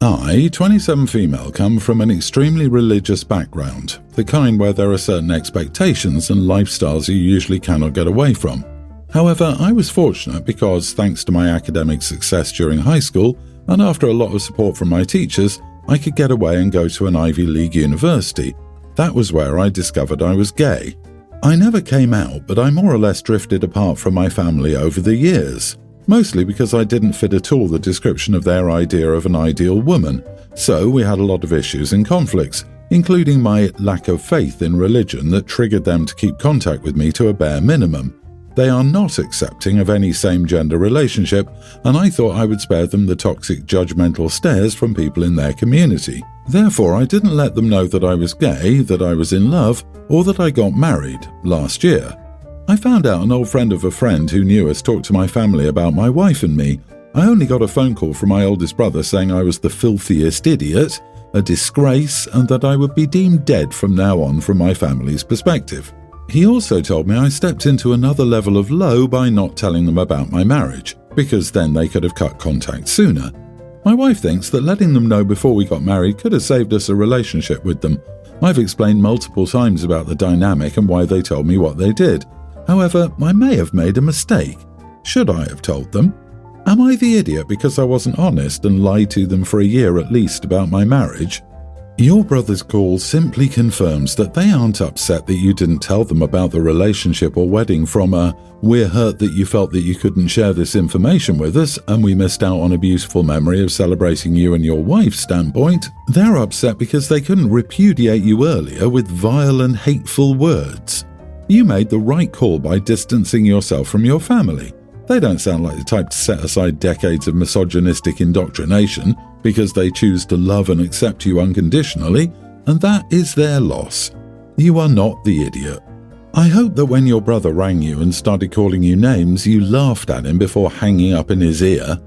I, 27 female, come from an extremely religious background, the kind where there are certain expectations and lifestyles you usually cannot get away from. However, I was fortunate because, thanks to my academic success during high school, and after a lot of support from my teachers, I could get away and go to an Ivy League university. That was where I discovered I was gay. I never came out, but I more or less drifted apart from my family over the years. Mostly because I didn't fit at all the description of their idea of an ideal woman, so we had a lot of issues and conflicts, including my lack of faith in religion that triggered them to keep contact with me to a bare minimum. They are not accepting of any same-gender relationship, and I thought I would spare them the toxic judgmental stares from people in their community. Therefore, I didn't let them know that I was gay, that I was in love, or that I got married last year. I found out an old friend of a friend who knew us talked to my family about my wife and me. I only got a phone call from my oldest brother saying I was the filthiest idiot, a disgrace, and that I would be deemed dead from now on from my family's perspective. He also told me I stepped into another level of low by not telling them about my marriage, because then they could have cut contact sooner. My wife thinks that letting them know before we got married could have saved us a relationship with them. I've explained multiple times about the dynamic and why they told me what they did. However, I may have made a mistake. Should I have told them? Am I the idiot because I wasn't honest and lied to them for a year at least about my marriage? Your brother's call simply confirms that they aren't upset that you didn't tell them about the relationship or wedding from a "we're hurt that you felt that you couldn't share this information with us and we missed out on a beautiful memory of celebrating you and your wife" standpoint. They're upset because they couldn't repudiate you earlier with vile and hateful words. You made the right call by distancing yourself from your family. They don't sound like the type to set aside decades of misogynistic indoctrination because they choose to love and accept you unconditionally, and that is their loss. You are not the idiot. I hope that when your brother rang you and started calling you names, you laughed at him before hanging up in his ear.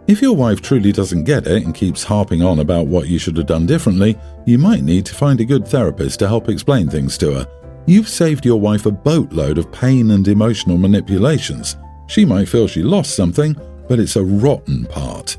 If your wife truly doesn't get it and keeps harping on about what you should have done differently, you might need to find a good therapist to help explain things to her. You've saved your wife a boatload of pain and emotional manipulations. She might feel she lost something, but it's a rotten part.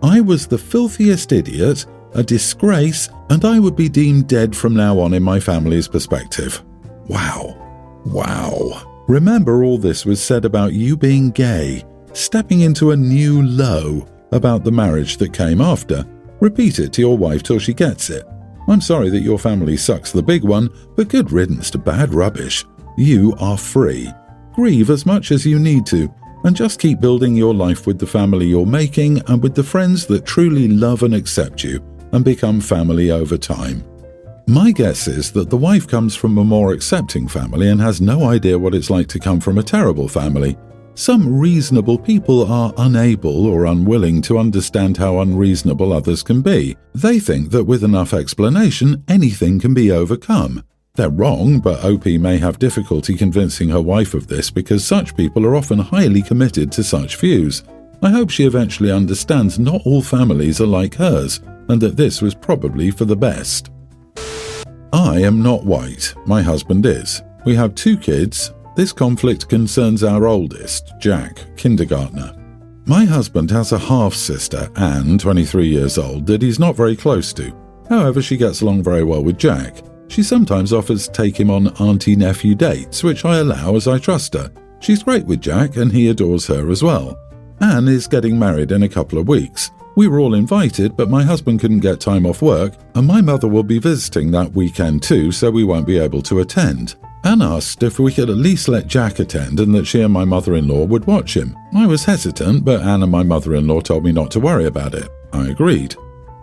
I was the filthiest idiot, a disgrace, and I would be deemed dead from now on in my family's perspective. Wow. Remember, all this was said about you being gay, stepping into a new low about the marriage that came after. Repeat it to your wife till she gets it. I'm sorry that your family sucks the big one, but good riddance to bad rubbish. You are free. Grieve as much as you need to, and just keep building your life with the family you're making and with the friends that truly love and accept you and become family over time. My guess is that the wife comes from a more accepting family and has no idea what it's like to come from a terrible family. Some reasonable people are unable or unwilling to understand how unreasonable others can be. They think that with enough explanation, anything can be overcome. They're wrong, but OP may have difficulty convincing her wife of this because such people are often highly committed to such views. I hope she eventually understands not all families are like hers, and that this was probably for the best. I am not white. My husband is. We have 2 kids. This conflict concerns our oldest, Jack, kindergartner. My husband has a half-sister, Anne, 23 years old, that he's not very close to. However, she gets along very well with Jack. She sometimes offers to take him on auntie-nephew dates, which I allow as I trust her. She's great with Jack, and he adores her as well. Anne is getting married in a couple of weeks. We were all invited, but my husband couldn't get time off work, and my mother will be visiting that weekend too, so we won't be able to attend. Anne asked if we could at least let Jack attend and that she and my mother-in-law would watch him. I was hesitant, but Anne and my mother-in-law told me not to worry about it. I agreed.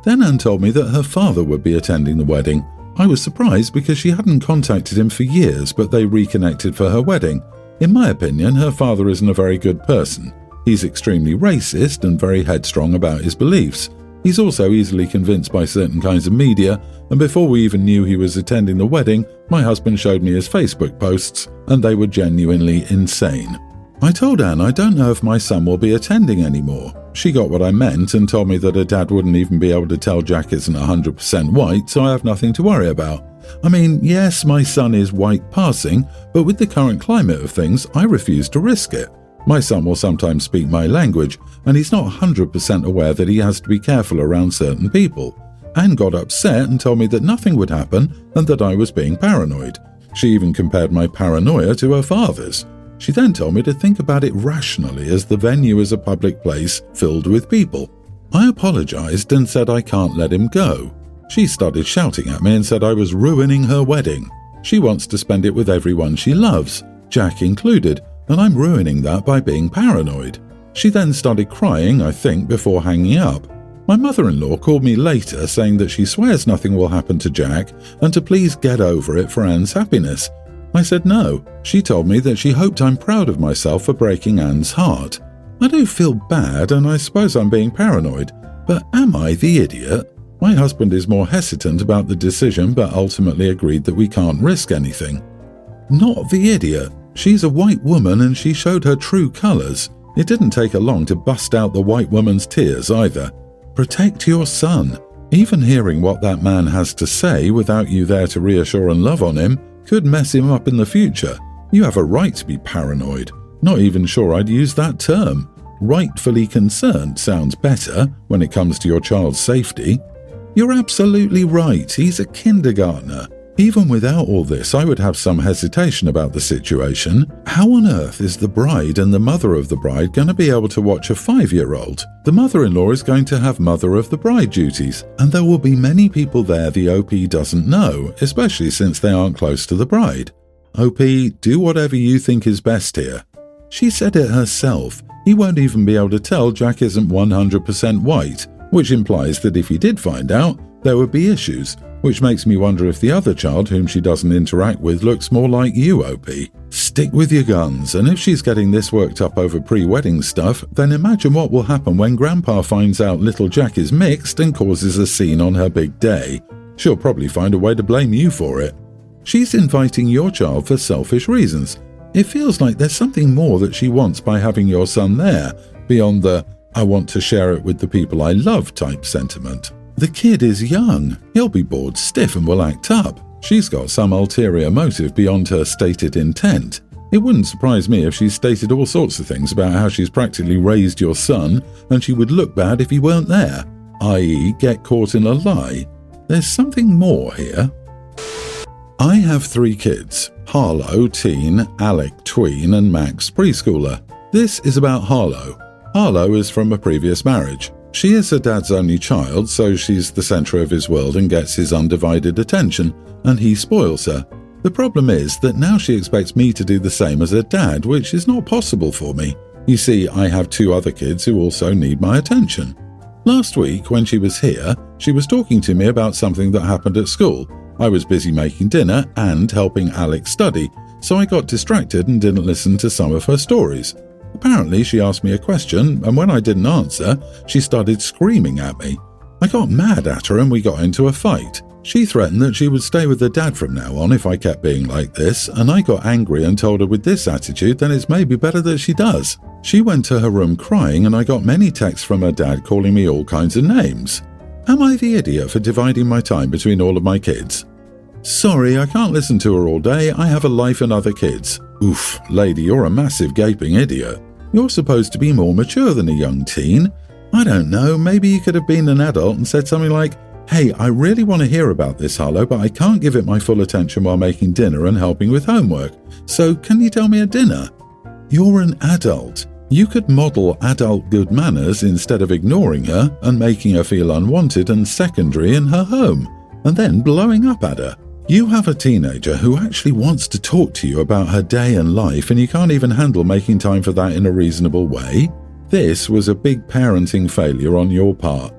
Then Anne told me that her father would be attending the wedding. I was surprised because she hadn't contacted him for years, but they reconnected for her wedding. In my opinion, her father isn't a very good person. He's extremely racist and very headstrong about his beliefs. He's also easily convinced by certain kinds of media, and before we even knew he was attending the wedding, my husband showed me his Facebook posts, and they were genuinely insane. I told Anne I don't know if my son will be attending anymore. She got what I meant and told me that her dad wouldn't even be able to tell Jack isn't 100% white, so I have nothing to worry about. I mean, yes, my son is white passing, but with the current climate of things, I refuse to risk it. My son will sometimes speak my language, and he's not 100% aware that he has to be careful around certain people. Anne got upset and told me that nothing would happen and that I was being paranoid. She even compared my paranoia to her father's. She then told me to think about it rationally, as the venue is a public place filled with people. I apologized and said I can't let him go. She started shouting at me and said I was ruining her wedding. She wants to spend it with everyone she loves, Jack included, and I'm ruining that by being paranoid. She then started crying, I think, before hanging up. My mother-in-law called me later saying that she swears nothing will happen to Jack and to please get over it for Anne's happiness. I said no. She told me that she hoped I'm proud of myself for breaking Anne's heart. I do feel bad, and I suppose I'm being paranoid, but am I the idiot? My husband is more hesitant about the decision but ultimately agreed that we can't risk anything. Not the idiot. She's a white woman and she showed her true colours. It didn't take her long to bust out the white woman's tears either. Protect your son. Even hearing what that man has to say without you there to reassure and love on him could mess him up in the future. You have a right to be paranoid. Not even sure I'd use that term. Rightfully concerned sounds better when it comes to your child's safety. You're absolutely right. He's a kindergartner. Even without all this, I would have some hesitation about the situation. How on earth is the bride and the mother of the bride going to be able to watch a 5-year-old? The mother-in-law is going to have mother of the bride duties, and there will be many people there the OP doesn't know, especially since they aren't close to the bride. OP, do whatever you think is best here. She said it herself. He won't even be able to tell Jack isn't 100% white, which implies that if he did find out, there would be issues, which makes me wonder if the other child whom she doesn't interact with looks more like you, OP. Stick with your guns, and if she's getting this worked up over pre-wedding stuff, then imagine what will happen when Grandpa finds out little Jack is mixed and causes a scene on her big day. She'll probably find a way to blame you for it. She's inviting your child for selfish reasons. It feels like there's something more that she wants by having your son there, beyond the "I want to share it with the people I love" type sentiment. The kid is young. He'll be bored stiff and will act up. She's got some ulterior motive beyond her stated intent. It wouldn't surprise me if she's stated all sorts of things about how she's practically raised your son and she would look bad if he weren't there, i.e. get caught in a lie. There's something more here. I have 3 kids, Harlow, teen, Alec, tween, and Max, preschooler. This is about Harlow. Harlow is from a previous marriage. She is her dad's only child, so she's the centre of his world and gets his undivided attention, and he spoils her. The problem is that now she expects me to do the same as her dad, which is not possible for me. You see, I have 2 other kids who also need my attention. Last week, when she was here, she was talking to me about something that happened at school. I was busy making dinner and helping Alex study, so I got distracted and didn't listen to some of her stories. Apparently, she asked me a question, and when I didn't answer, she started screaming at me. I got mad at her and we got into a fight. She threatened that she would stay with her dad from now on if I kept being like this, and I got angry and told her with this attitude then it's maybe better that she does. She went to her room crying, and I got many texts from her dad calling me all kinds of names. Am I the idiot for dividing my time between all of my kids? Sorry, I can't listen to her all day. I have a life and other kids. Oof, lady, you're a massive gaping idiot. You're supposed to be more mature than a young teen. I don't know, maybe you could have been an adult and said something like, "Hey, I really want to hear about this, Harlow, but I can't give it my full attention while making dinner and helping with homework. So can you tell me at dinner?" You're an adult. You could model adult good manners instead of ignoring her and making her feel unwanted and secondary in her home, and then blowing up at her. You have a teenager who actually wants to talk to you about her day and life, and you can't even handle making time for that in a reasonable way. This was a big parenting failure on your part.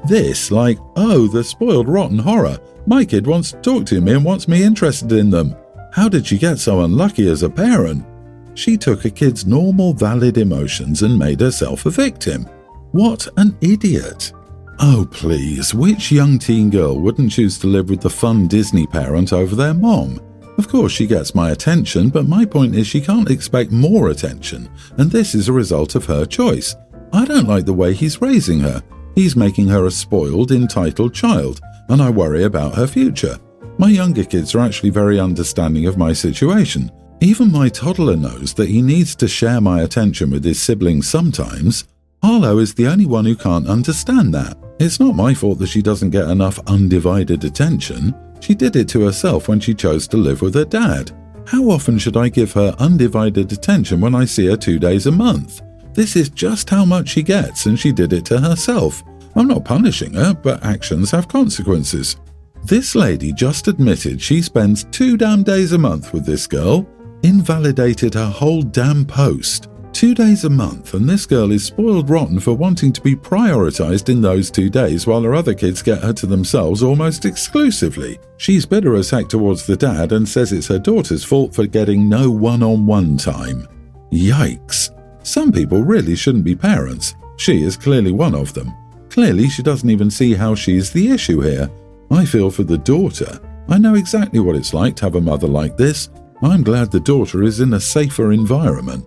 This, like, oh, the spoiled rotten horror. My kid wants to talk to me and wants me interested in them. How did she get so unlucky as a parent? She took a kid's normal, valid emotions and made herself a victim. What an idiot. Oh, please, which young teen girl wouldn't choose to live with the fun Disney parent over their mom? Of course she gets my attention, but my point is she can't expect more attention, and this is a result of her choice. I don't like the way he's raising her. He's making her a spoiled, entitled child, and I worry about her future. My younger kids are actually very understanding of my situation. Even my toddler knows that he needs to share my attention with his siblings sometimes. Harlow is the only one who can't understand that. It's not my fault that she doesn't get enough undivided attention. She did it to herself when she chose to live with her dad. How often should I give her undivided attention when I see her 2 days a month? This is just how much she gets, and she did it to herself. I'm not punishing her, but actions have consequences. This lady just admitted she spends 2 damn days a month with this girl, invalidated her whole damn post. 2 days a month, and this girl is spoiled rotten for wanting to be prioritized in those 2 days while her other kids get her to themselves almost exclusively. She's bitter as heck towards the dad and says it's her daughter's fault for getting no one-on-one time. Yikes. Some people really shouldn't be parents. She is clearly one of them. Clearly she doesn't even see how she's the issue here. I feel for the daughter. I know exactly what it's like to have a mother like this. I'm glad the daughter is in a safer environment.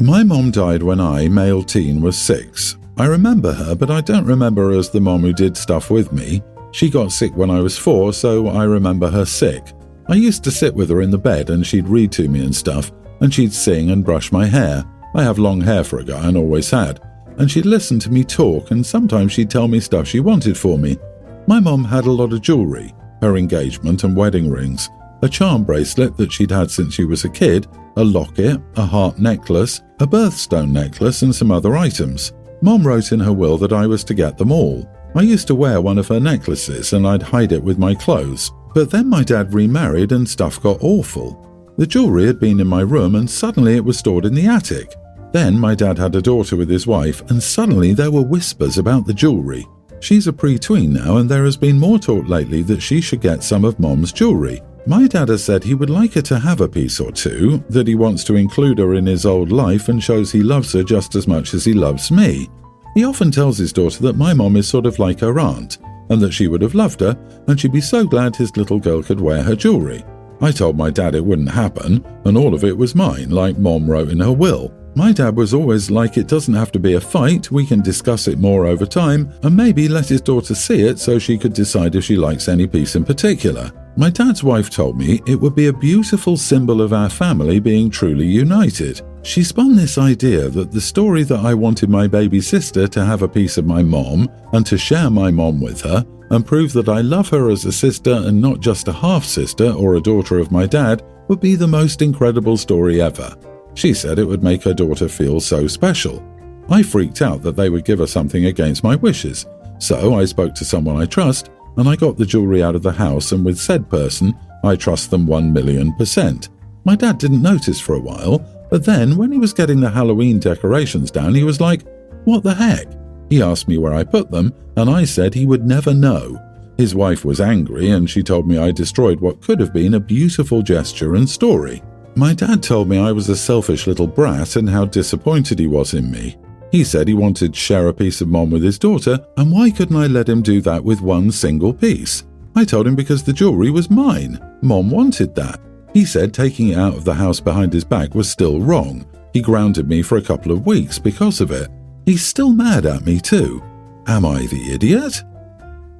My mom died when I, male teen, was 6. I remember her, but I don't remember her as the mom who did stuff with me. She got sick when I was 4, so I remember her sick. I used to sit with her in the bed and she'd read to me and stuff, and she'd sing and brush my hair. I have long hair for a guy and always had. And she'd listen to me talk, and sometimes she'd tell me stuff she wanted for me. My mom had a lot of jewellery, her engagement and wedding rings, a charm bracelet that she'd had since she was a kid, a locket, a heart necklace, a birthstone necklace, and some other items. Mom wrote in her will that I was to get them all. I used to wear one of her necklaces and I'd hide it with my clothes. But then my dad remarried and stuff got awful. The jewellery had been in my room and suddenly it was stored in the attic. Then my dad had a daughter with his wife and suddenly there were whispers about the jewellery. She's a pre-tween now and there has been more talk lately that she should get some of Mom's jewellery. My dad has said he would like her to have a piece or two, that he wants to include her in his old life and shows he loves her just as much as he loves me. He often tells his daughter that my mom is sort of like her aunt, and that she would have loved her, and she'd be so glad his little girl could wear her jewellery. I told my dad it wouldn't happen, and all of it was mine, like Mom wrote in her will. My dad was always like, it doesn't have to be a fight, we can discuss it more over time, and maybe let his daughter see it so she could decide if she likes any piece in particular. My dad's wife told me it would be a beautiful symbol of our family being truly united. She spun this idea that the story that I wanted my baby sister to have a piece of my mom and to share my mom with her and prove that I love her as a sister and not just a half-sister or a daughter of my dad would be the most incredible story ever. She said it would make her daughter feel so special. I freaked out that they would give her something against my wishes, so I spoke to someone I trust and I got the jewellery out of the house, and with said person, I trust them 1,000,000%. My dad didn't notice for a while, but then when he was getting the Halloween decorations down, he was like, "What the heck?" He asked me where I put them, and I said he would never know. His wife was angry, and she told me I destroyed what could have been a beautiful gesture and story. My dad told me I was a selfish little brat and how disappointed he was in me. He said he wanted to share a piece of Mom with his daughter, and why couldn't I let him do that with one single piece? I told him because the jewellery was mine. Mom wanted that. He said taking it out of the house behind his back was still wrong. He grounded me for a couple of weeks because of it. He's still mad at me too. Am I the idiot?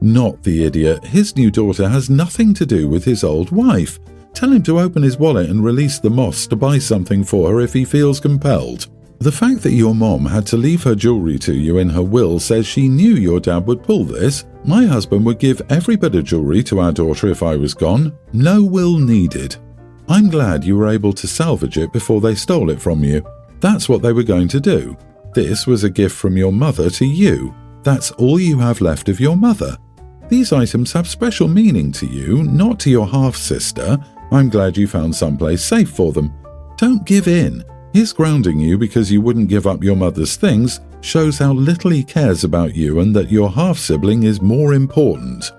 Not the idiot. His new daughter has nothing to do with his old wife. Tell him to open his wallet and release the moss to buy something for her if he feels compelled. The fact that your mom had to leave her jewellery to you in her will says she knew your dad would pull this. My husband would give every bit of jewellery to our daughter if I was gone. No will needed. I'm glad you were able to salvage it before they stole it from you. That's what they were going to do. This was a gift from your mother to you. That's all you have left of your mother. These items have special meaning to you, not to your half-sister. I'm glad you found someplace safe for them. Don't give in. His grounding you because you wouldn't give up your mother's things shows how little he cares about you and that your half-sibling is more important.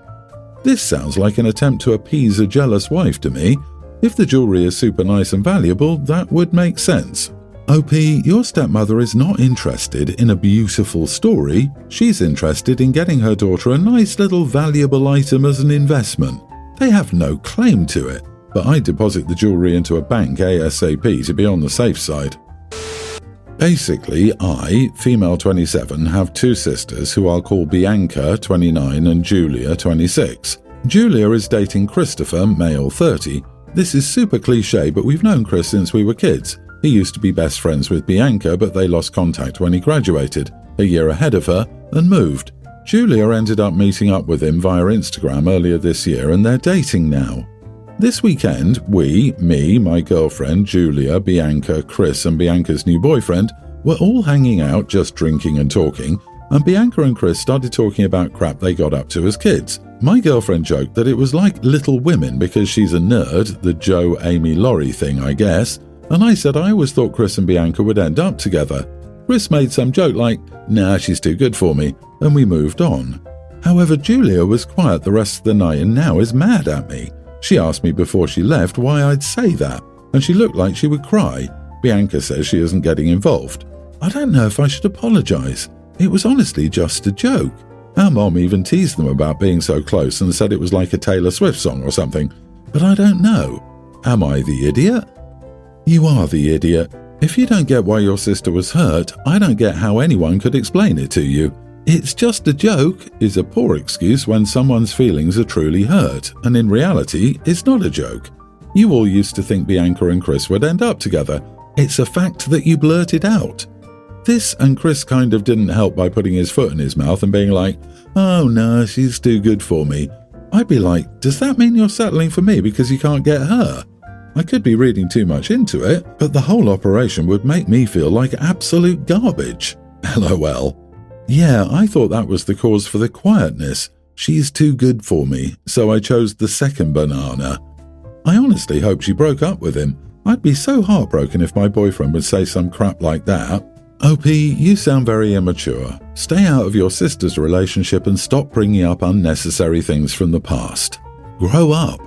This sounds like an attempt to appease a jealous wife to me. If the jewellery is super nice and valuable, that would make sense. OP, your stepmother is not interested in a beautiful story. She's interested in getting her daughter a nice little valuable item as an investment. They have no claim to it. But I deposit the jewellery into a bank ASAP to be on the safe side. Basically, I, female 27, have 2 sisters who I'll call Bianca, 29, and Julia, 26. Julia is dating Christopher, male 30, This is super cliche, but we've known Chris since we were kids. He used to be best friends with Bianca, but they lost contact when he graduated, a year ahead of her, and moved. Julia ended up meeting up with him via Instagram earlier this year, and they're dating now. This weekend, me, my girlfriend, Julia, Bianca, Chris, and Bianca's new boyfriend were all hanging out, just drinking and talking, and Bianca and Chris started talking about crap they got up to as kids. My girlfriend joked that it was like Little Women because she's a nerd, the Joe, Amy, Laurie thing, I guess, and I said I always thought Chris and Bianca would end up together. Chris made some joke like, "Nah, she's too good for me," and we moved on. However, Julia was quiet the rest of the night and now is mad at me. She asked me before she left why I'd say that, and she looked like she would cry. Bianca says she isn't getting involved. I don't know if I should apologize. It was honestly just a joke. Our mom even teased them about being so close and said it was like a Taylor Swift song or something. But I don't know. Am I the idiot? You are the idiot. If you don't get why your sister was hurt, I don't get how anyone could explain it to you. It's just a joke is a poor excuse when someone's feelings are truly hurt, and in reality, it's not a joke. You all used to think Bianca and Chris would end up together. It's a fact that you blurted out. This and Chris kind of didn't help by putting his foot in his mouth and being like, "Oh no, she's too good for me." I'd be like, does that mean you're settling for me because you can't get her? I could be reading too much into it, but the whole operation would make me feel like absolute garbage. LOL. Yeah, I thought that was the cause for the quietness. She's too good for me, so I chose the second banana. I honestly hope she broke up with him. I'd be so heartbroken if my boyfriend would say some crap like that. OP, you sound very immature. Stay out of your sister's relationship and stop bringing up unnecessary things from the past. Grow up.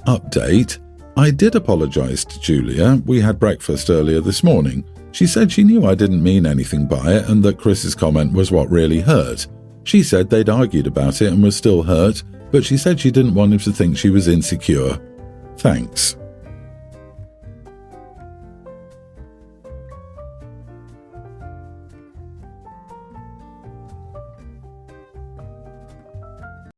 Update. I did apologize to Julia. We had breakfast earlier this morning. She said she knew I didn't mean anything by it and that Chris's comment was what really hurt. She said they'd argued about it and was still hurt, but she said she didn't want him to think she was insecure. Thanks.